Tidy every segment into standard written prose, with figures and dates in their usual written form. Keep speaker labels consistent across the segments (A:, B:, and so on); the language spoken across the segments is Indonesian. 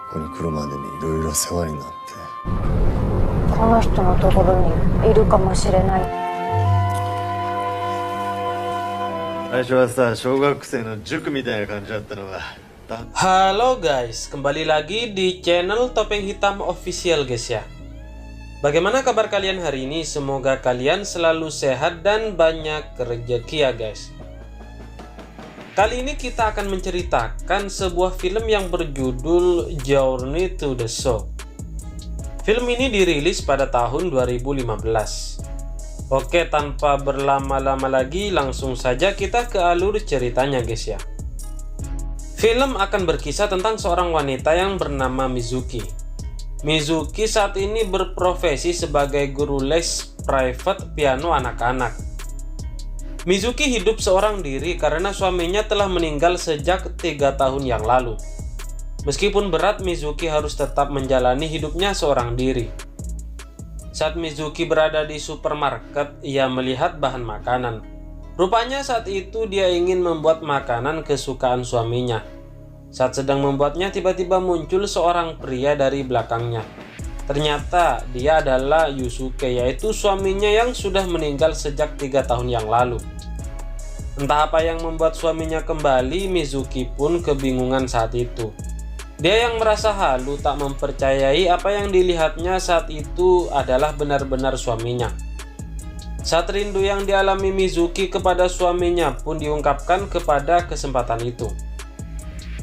A: ここに来るまでにいろいろ世話になって。
B: この人のところにいるかもしれない。
A: 最初はさ、小学生の塾みたいな感じだったのが。
C: Halo guys, kembali lagi di channel Topeng Hitam Official guys ya. Bagaimana kabar kalian hari ini? Semoga kalian selalu sehat dan banyak rezeki ya guys. Kali ini kita akan menceritakan sebuah film yang berjudul Journey to the Soul. Film ini dirilis pada tahun 2015. Oke, tanpa berlama-lama lagi, langsung saja kita ke alur ceritanya guys ya. Film akan berkisah tentang seorang wanita yang bernama Mizuki. Mizuki saat ini berprofesi sebagai guru les private piano anak-anak. Mizuki hidup seorang diri karena suaminya telah meninggal sejak 3 tahun yang lalu. Meskipun berat, Mizuki harus tetap menjalani hidupnya seorang diri. Saat Mizuki berada di supermarket, ia melihat bahan makanan. Rupanya saat itu dia ingin membuat makanan kesukaan suaminya. Saat sedang membuatnya, tiba-tiba muncul seorang pria dari belakangnya. Ternyata dia adalah Yusuke, yaitu suaminya yang sudah meninggal sejak 3 tahun yang lalu. Entah apa yang membuat suaminya kembali, Mizuki pun kebingungan saat itu. Dia yang merasa halu tak mempercayai apa yang dilihatnya saat itu adalah benar-benar suaminya. Saat rindu yang dialami Mizuki kepada suaminya pun diungkapkan kepada kesempatan itu.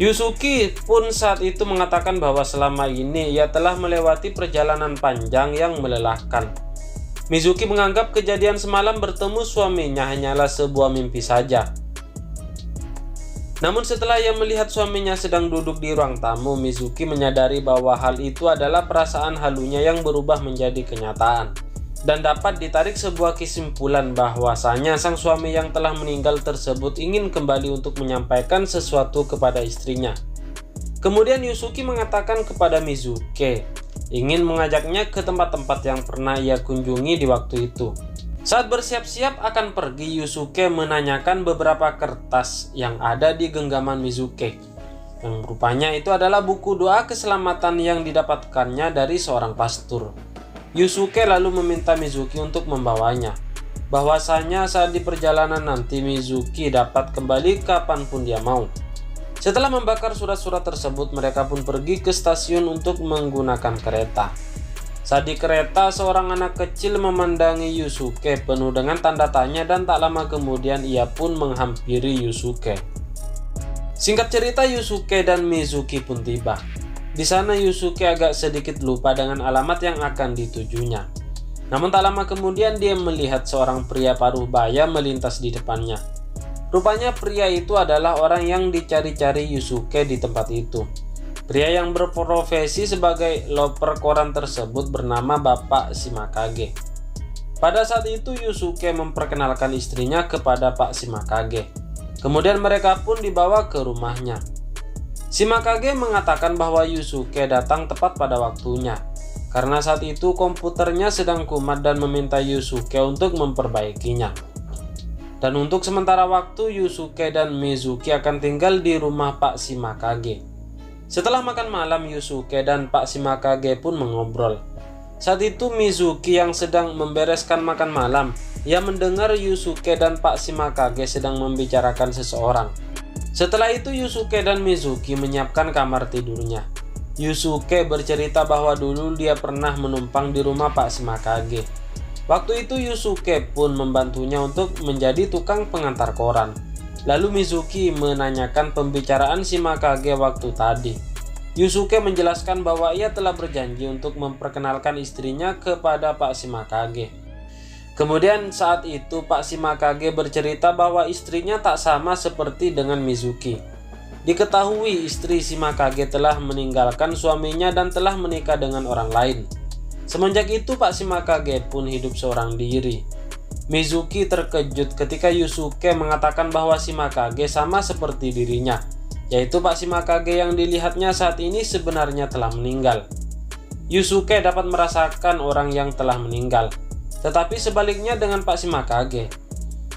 C: Yusuki pun saat itu mengatakan bahwa selama ini ia telah melewati perjalanan panjang yang melelahkan. Mizuki menganggap kejadian semalam bertemu suaminya hanyalah sebuah mimpi saja. Namun setelah ia melihat suaminya sedang duduk di ruang tamu, Mizuki menyadari bahwa hal itu adalah perasaan halunya yang berubah menjadi kenyataan. Dan dapat ditarik sebuah kesimpulan bahwasanya sang suami yang telah meninggal tersebut ingin kembali untuk menyampaikan sesuatu kepada istrinya. Kemudian Yusuke mengatakan kepada Mizuki, ingin mengajaknya ke tempat-tempat yang pernah ia kunjungi di waktu itu. Saat bersiap-siap akan pergi, Yusuke menanyakan beberapa kertas yang ada di genggaman Mizuki. Yang rupanya itu adalah buku doa keselamatan yang didapatkannya dari seorang pastor. Yusuke lalu meminta Mizuki untuk membawanya. Bahwasanya saat di perjalanan nanti Mizuki dapat kembali kapanpun dia mau. Setelah membakar surat-surat tersebut, mereka pun pergi ke stasiun untuk menggunakan kereta. Saat di kereta, seorang anak kecil memandangi Yusuke penuh dengan tanda tanya dan tak lama kemudian ia pun menghampiri Yusuke. Singkat cerita, Yusuke dan Mizuki pun tiba. Di sana Yusuke agak sedikit lupa dengan alamat yang akan ditujunya. Namun tak lama kemudian dia melihat seorang pria paruh baya melintas di depannya. Rupanya pria itu adalah orang yang dicari-cari Yusuke di tempat itu. Pria yang berprofesi sebagai loper koran tersebut bernama Bapak Shimakage. Pada saat itu Yusuke memperkenalkan istrinya kepada Pak Shimakage. Kemudian mereka pun dibawa ke rumahnya. Shimakage mengatakan bahwa Yusuke datang tepat pada waktunya, karena saat itu komputernya sedang kumat dan meminta Yusuke untuk memperbaikinya. Dan untuk sementara waktu Yusuke dan Mizuki akan tinggal di rumah Pak Shimakage. Setelah makan malam, Yusuke dan Pak Shimakage pun mengobrol. Saat itu Mizuki yang sedang membereskan makan malam, ia mendengar Yusuke dan Pak Shimakage sedang membicarakan seseorang. Setelah itu Yusuke dan Mizuki menyiapkan kamar tidurnya. Yusuke bercerita bahwa dulu dia pernah menumpang di rumah Pak Shimakage. Waktu itu Yusuke pun membantunya untuk menjadi tukang pengantar koran. Lalu Mizuki menanyakan pembicaraan Shimakage waktu tadi. Yusuke menjelaskan bahwa ia telah berjanji untuk memperkenalkan istrinya kepada Pak Shimakage. Kemudian saat itu Pak Shimakage bercerita bahwa istrinya tak sama seperti dengan Mizuki. Diketahui istri Shimakage telah meninggalkan suaminya dan telah menikah dengan orang lain. Semenjak itu Pak Shimakage pun hidup seorang diri. Mizuki terkejut ketika Yusuke mengatakan bahwa Shimakage sama seperti dirinya, yaitu Pak Shimakage yang dilihatnya saat ini sebenarnya telah meninggal. Yusuke dapat merasakan orang yang telah meninggal. Tetapi sebaliknya dengan Pak Shimakage.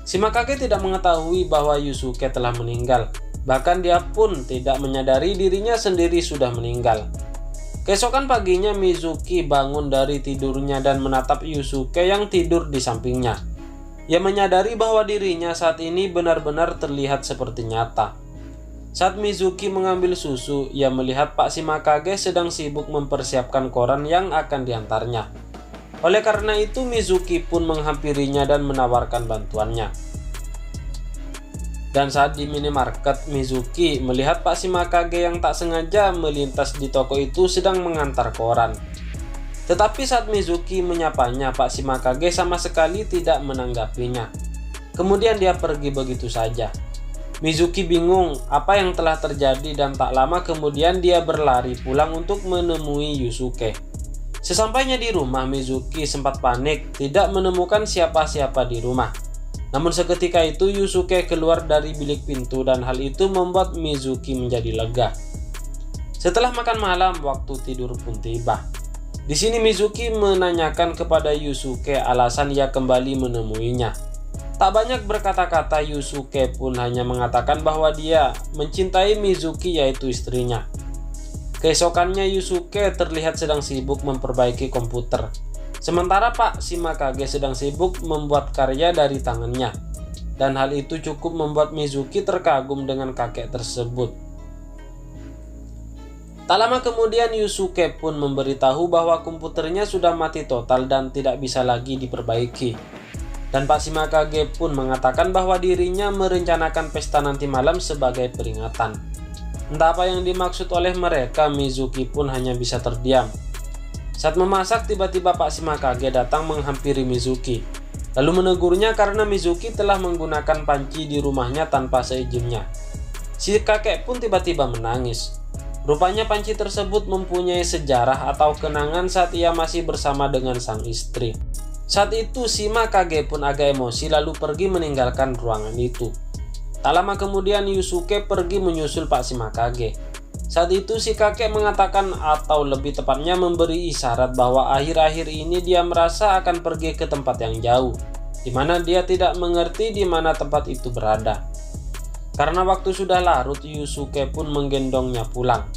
C: Shimakage tidak mengetahui bahwa Yusuke telah meninggal. Bahkan dia pun tidak menyadari dirinya sendiri sudah meninggal. Keesokan paginya Mizuki bangun dari tidurnya dan menatap Yusuke yang tidur di sampingnya. Ia menyadari bahwa dirinya saat ini benar-benar terlihat seperti nyata. Saat Mizuki mengambil susu, ia melihat Pak Shimakage sedang sibuk mempersiapkan koran yang akan diantarnya. Oleh karena itu Mizuki pun menghampirinya dan menawarkan bantuannya. Dan saat di minimarket, Mizuki melihat Pak Shimakage yang tak sengaja melintas di toko itu sedang mengantar koran. Tetapi saat Mizuki menyapanya, Pak Shimakage sama sekali tidak menanggapinya. Kemudian dia pergi begitu saja. Mizuki bingung apa yang telah terjadi dan tak lama kemudian dia berlari pulang untuk menemui Yusuke. Sesampainya di rumah, Mizuki sempat panik, tidak menemukan siapa-siapa di rumah. Namun seketika itu Yusuke keluar dari bilik pintu dan hal itu membuat Mizuki menjadi lega. Setelah makan malam, waktu tidur pun tiba. Di sini Mizuki menanyakan kepada Yusuke alasan ia kembali menemuinya. Tak banyak berkata-kata, Yusuke pun hanya mengatakan bahwa dia mencintai Mizuki, yaitu istrinya. Keesokannya Yusuke terlihat sedang sibuk memperbaiki komputer. Sementara Pak Shimakage sedang sibuk membuat karya dari tangannya. Dan hal itu cukup membuat Mizuki terkagum dengan kakek tersebut. Tak lama kemudian Yusuke pun memberitahu bahwa komputernya sudah mati total dan tidak bisa lagi diperbaiki. Dan Pak Shimakage pun mengatakan bahwa dirinya merencanakan pesta nanti malam sebagai peringatan. Entah apa yang dimaksud oleh mereka, Mizuki pun hanya bisa terdiam. Saat memasak, tiba-tiba Pak Shimakage datang menghampiri Mizuki, lalu menegurnya karena Mizuki telah menggunakan panci di rumahnya tanpa seizinnya. Si kakek pun tiba-tiba menangis. Rupanya panci tersebut mempunyai sejarah atau kenangan saat ia masih bersama dengan sang istri. Saat itu Shimakage pun agak emosi lalu pergi meninggalkan ruangan itu. Tak lama kemudian Yusuke pergi menyusul Pak Shimakage. Saat itu si kakek mengatakan atau lebih tepatnya memberi isyarat bahwa akhir-akhir ini dia merasa akan pergi ke tempat yang jauh, di mana dia tidak mengerti di mana tempat itu berada. Karena waktu sudah larut, Yusuke pun menggendongnya pulang.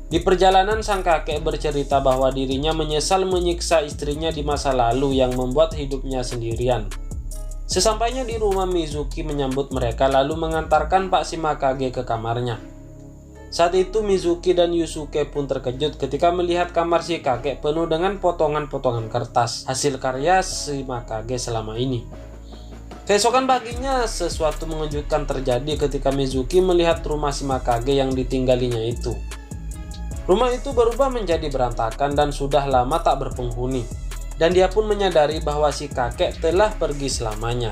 C: Di perjalanan sang kakek bercerita bahwa dirinya menyesal menyiksa istrinya di masa lalu yang membuat hidupnya sendirian. Sesampainya di rumah, Mizuki menyambut mereka lalu mengantarkan Pak Shimakage ke kamarnya. Saat itu Mizuki dan Yusuke pun terkejut ketika melihat kamar si kakek penuh dengan potongan-potongan kertas hasil karya Shimakage selama ini. Keesokan paginya sesuatu mengejutkan terjadi ketika Mizuki melihat rumah Shimakage yang ditinggalinya itu. Rumah itu berubah menjadi berantakan dan sudah lama tak berpenghuni. Dan dia pun menyadari bahwa si kakek telah pergi selamanya.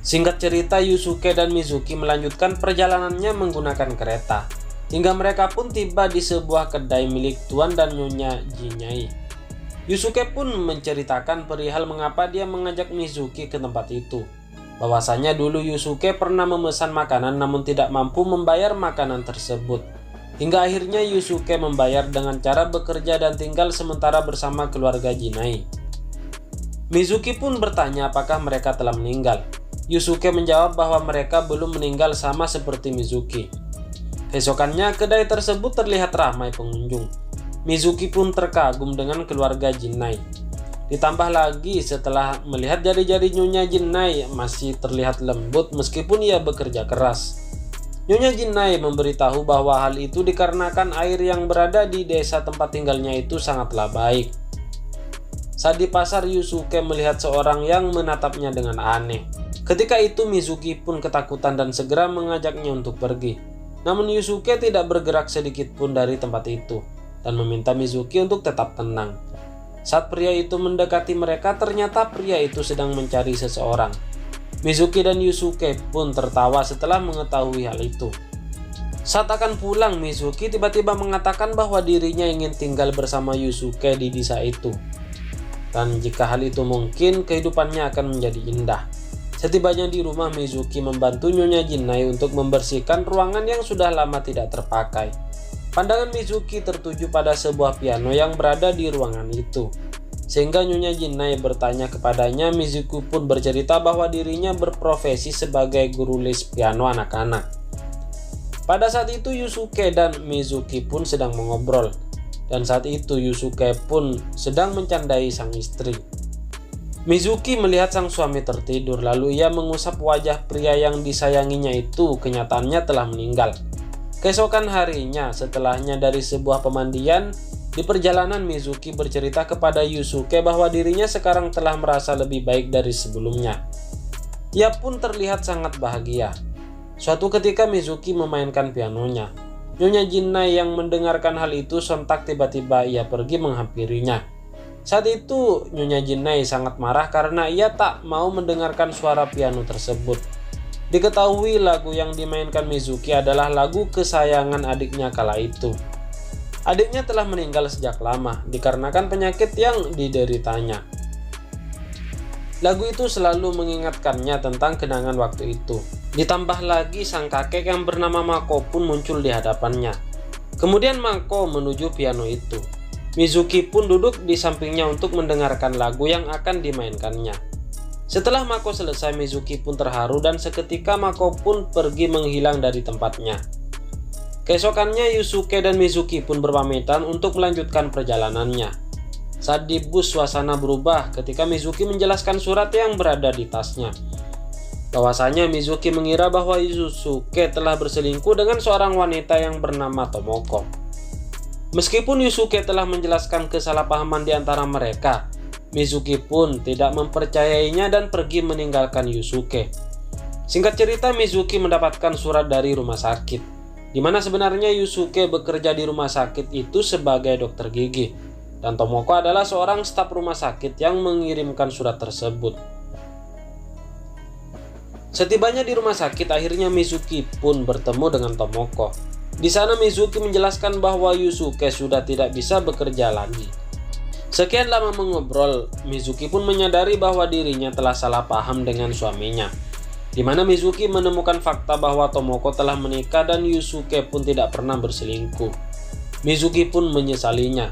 C: Singkat cerita, Yusuke dan Mizuki melanjutkan perjalanannya menggunakan kereta, hingga mereka pun tiba di sebuah kedai milik Tuan dan Nyonya Jinyai. Yusuke pun menceritakan perihal mengapa dia mengajak Mizuki ke tempat itu. Bahwasanya dulu Yusuke pernah memesan makanan namun tidak mampu membayar makanan tersebut. Hingga akhirnya Yusuke membayar dengan cara bekerja dan tinggal sementara bersama keluarga Jinai. Mizuki pun bertanya apakah mereka telah meninggal. Yusuke menjawab bahwa mereka belum meninggal sama seperti Mizuki. Keesokannya kedai tersebut terlihat ramai pengunjung. Mizuki pun terkagum dengan keluarga Jinai. Ditambah lagi setelah melihat jari-jari Nyonya Jinai masih terlihat lembut meskipun ia bekerja keras. Nyonya Jinai memberitahu bahwa hal itu dikarenakan air yang berada di desa tempat tinggalnya itu sangatlah baik. Saat di pasar, Yusuke melihat seorang yang menatapnya dengan aneh. Ketika itu Mizuki pun ketakutan dan segera mengajaknya untuk pergi. Namun Yusuke tidak bergerak sedikit pun dari tempat itu dan meminta Mizuki untuk tetap tenang. Saat pria itu mendekati mereka, ternyata pria itu sedang mencari seseorang. Mizuki dan Yusuke pun tertawa setelah mengetahui hal itu. Saat akan pulang, Mizuki tiba-tiba mengatakan bahwa dirinya ingin tinggal bersama Yusuke di desa itu. Dan jika hal itu mungkin, kehidupannya akan menjadi indah. Setibanya di rumah, Mizuki membantu Nyonya Jinai untuk membersihkan ruangan yang sudah lama tidak terpakai. Pandangan Mizuki tertuju pada sebuah piano yang berada di ruangan itu. Sehingga Nyonya Jinai bertanya kepadanya. Mizuki pun bercerita bahwa dirinya berprofesi sebagai guru les piano anak-anak. Pada saat itu Yusuke dan Mizuki pun sedang mengobrol. dan saat itu Yusuke pun sedang mencandai sang istri. Mizuki melihat sang suami tertidur, lalu ia mengusap wajah pria yang disayanginya itu. Kenyataannya telah meninggal. Keesokan harinya, setelahnya dari sebuah pemandian, di perjalanan Mizuki bercerita kepada Yusuke bahwa dirinya sekarang telah merasa lebih baik dari sebelumnya. Ia pun terlihat sangat bahagia. Suatu ketika Mizuki memainkan pianonya. Nyonya Jinnai yang mendengarkan hal itu sontak tiba-tiba ia pergi menghampirinya. Saat itu Nyonya Jinnai sangat marah karena ia tak mau mendengarkan suara piano tersebut. Diketahui lagu yang dimainkan Mizuki adalah lagu kesayangan adiknya kala itu. Adiknya telah meninggal sejak lama dikarenakan penyakit yang dideritanya. Lagu itu selalu mengingatkannya tentang kenangan waktu itu. Ditambah lagi sang kakek yang bernama Mako pun muncul di hadapannya. Kemudian Mako menuju piano itu. Mizuki pun duduk di sampingnya untuk mendengarkan lagu yang akan dimainkannya. Setelah Mako selesai, Mizuki pun terharu dan seketika Mako pun pergi menghilang dari tempatnya. Keesokannya Yusuke dan Mizuki pun berpamitan untuk melanjutkan perjalanannya. Saat di bus suasana berubah ketika Mizuki menjelaskan surat yang berada di tasnya. Bahwasanya Mizuki mengira bahwa Yusuke telah berselingkuh dengan seorang wanita yang bernama Tomoko. Meskipun Yusuke telah menjelaskan kesalahpahaman di antara mereka, Mizuki pun tidak mempercayainya dan pergi meninggalkan Yusuke. Singkat cerita, Mizuki mendapatkan surat dari rumah sakit, di mana sebenarnya Yusuke bekerja di rumah sakit itu sebagai dokter gigi, dan Tomoko adalah seorang staf rumah sakit yang mengirimkan surat tersebut. Setibanya di rumah sakit, akhirnya Mizuki pun bertemu dengan Tomoko. Di sana Mizuki menjelaskan bahwa Yusuke sudah tidak bisa bekerja lagi. Sekian lama mengobrol, Mizuki pun menyadari bahwa dirinya telah salah paham dengan suaminya. Di mana Mizuki menemukan fakta bahwa Tomoko telah menikah dan Yusuke pun tidak pernah berselingkuh. Mizuki pun menyesalinya.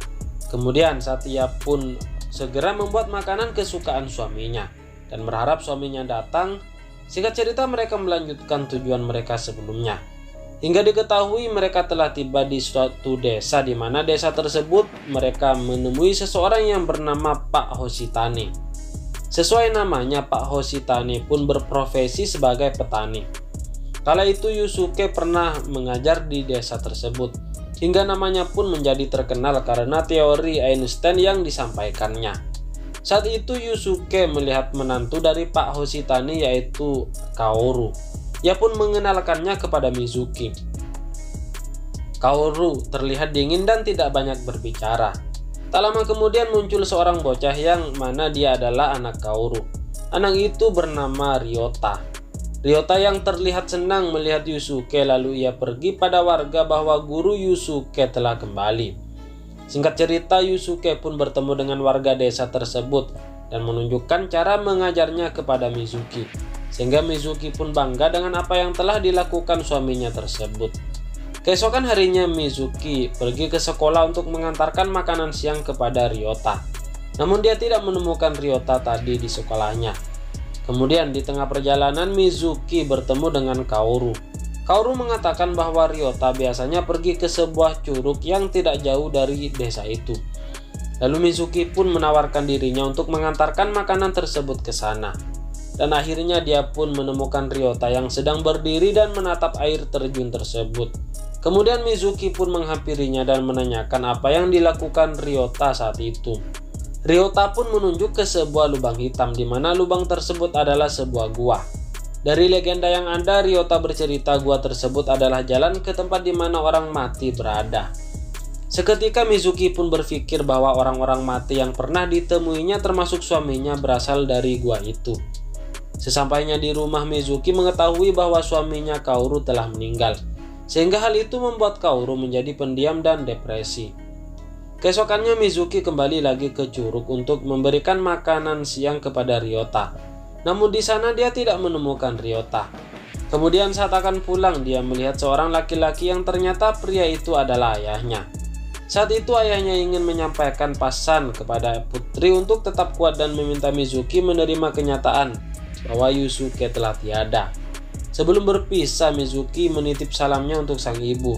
C: Kemudian saat ia pun segera membuat makanan kesukaan suaminya dan berharap suaminya datang. Singkat cerita, mereka melanjutkan tujuan mereka sebelumnya. Hingga diketahui mereka telah tiba di suatu desa, di mana desa tersebut mereka menemui seseorang yang bernama Pak Hoshitani. Sesuai namanya, Pak Hoshitani pun berprofesi sebagai petani. Kala itu Yusuke pernah mengajar di desa tersebut, hingga namanya pun menjadi terkenal karena teori Einstein yang disampaikannya. Saat itu Yusuke melihat menantu dari Pak Hoshitani yaitu Kaoru. Ia pun mengenalkannya kepada Mizuki. Kaoru terlihat dingin dan tidak banyak berbicara. Tak lama kemudian muncul seorang bocah yang mana dia adalah anak Kaoru. Anak itu bernama Ryota. Ryota yang terlihat senang melihat Yusuke, lalu ia pergi pada warga bahwa guru Yusuke telah kembali. Singkat cerita, Yusuke pun bertemu dengan warga desa tersebut dan menunjukkan cara mengajarnya kepada Mizuki. Sehingga Mizuki pun bangga dengan apa yang telah dilakukan suaminya tersebut. Keesokan harinya Mizuki pergi ke sekolah untuk mengantarkan makanan siang kepada Ryota. Namun dia tidak menemukan Ryota tadi di sekolahnya. Kemudian di tengah perjalanan Mizuki bertemu dengan Kaoru. Kaoru mengatakan bahwa Ryota biasanya pergi ke sebuah curug yang tidak jauh dari desa itu. Lalu Mizuki pun menawarkan dirinya untuk mengantarkan makanan tersebut ke sana. Dan akhirnya dia pun menemukan Ryota yang sedang berdiri dan menatap air terjun tersebut. Kemudian Mizuki pun menghampirinya dan menanyakan apa yang dilakukan Ryota saat itu. Ryota pun menunjuk ke sebuah lubang hitam, di mana lubang tersebut adalah sebuah gua. Dari legenda yang ada, Ryota bercerita gua tersebut adalah jalan ke tempat di mana orang mati berada. Seketika Mizuki pun berpikir bahwa orang-orang mati yang pernah ditemuinya termasuk suaminya berasal dari gua itu. Sesampainya di rumah, Mizuki mengetahui bahwa suaminya Kaoru telah meninggal, sehingga hal itu membuat Kaoru menjadi pendiam dan depresi. Keesokannya Mizuki kembali lagi ke curug untuk memberikan makanan siang kepada Ryota. Namun di sana dia tidak menemukan Ryota. Kemudian saat akan pulang, dia melihat seorang laki-laki yang ternyata pria itu adalah ayahnya. Saat itu ayahnya ingin menyampaikan pesan kepada putri untuk tetap kuat dan meminta Mizuki menerima kenyataan bahwa Yusuke telah tiada. Sebelum berpisah, Mizuki menitip salamnya untuk sang ibu.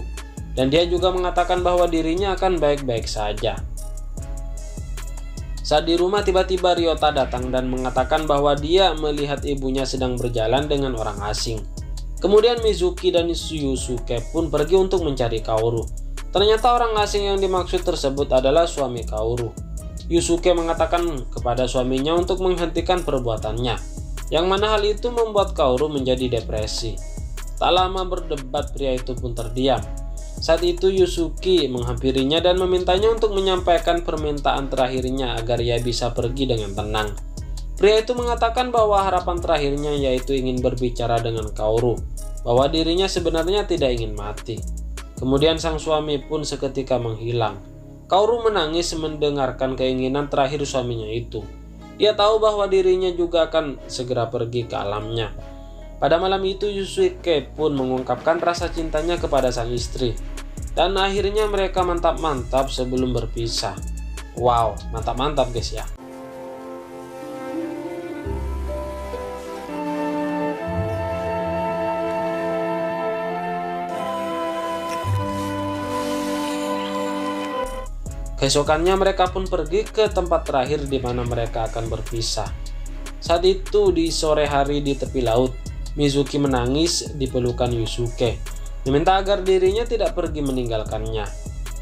C: dan dia juga mengatakan bahwa dirinya akan baik-baik saja. Saat di rumah tiba-tiba Ryota datang dan mengatakan bahwa dia melihat ibunya sedang berjalan dengan orang asing. Kemudian Mizuki dan Yusuke pun pergi untuk mencari Kaoru. Ternyata orang asing yang dimaksud tersebut adalah suami Kaoru. Yusuke mengatakan kepada suaminya untuk menghentikan perbuatannya, yang mana hal itu membuat Kaoru menjadi depresi. Tak lama berdebat, pria itu pun terdiam. Saat itu Yusuke menghampirinya dan memintanya untuk menyampaikan permintaan terakhirnya agar ia bisa pergi dengan tenang. Pria itu mengatakan bahwa harapan terakhirnya yaitu ingin berbicara dengan Kaoru, bahwa dirinya sebenarnya tidak ingin mati. Kemudian sang suami pun seketika menghilang. Kaoru menangis mendengarkan keinginan terakhir suaminya itu. Ia tahu bahwa dirinya juga akan segera pergi ke alamnya. Pada malam itu Yusuke pun mengungkapkan rasa cintanya kepada sang istri. Dan akhirnya mereka mantap-mantap sebelum berpisah. Wow, mantap-mantap guys ya. Keesokannya mereka pun pergi ke tempat terakhir di mana mereka akan berpisah. Saat itu di sore hari di tepi laut, Mizuki menangis di pelukan Yusuke, meminta agar dirinya tidak pergi meninggalkannya.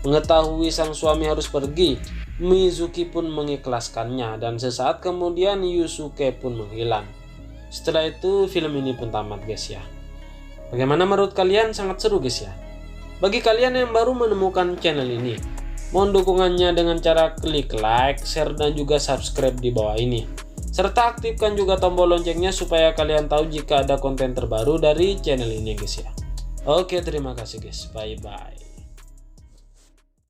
C: Mengetahui sang suami harus pergi, Mizuki pun mengikhlaskannya dan sesaat kemudian Yusuke pun menghilang. Setelah itu film ini pun tamat guys ya. Bagaimana menurut kalian? Sangat seru guys ya. Bagi kalian yang baru menemukan channel ini, mohon dukungannya dengan cara klik like, share, dan juga subscribe di bawah ini. Serta aktifkan juga tombol loncengnya supaya kalian tahu jika ada konten terbaru dari channel ini guys ya. Oke, terima kasih guys. Bye-bye.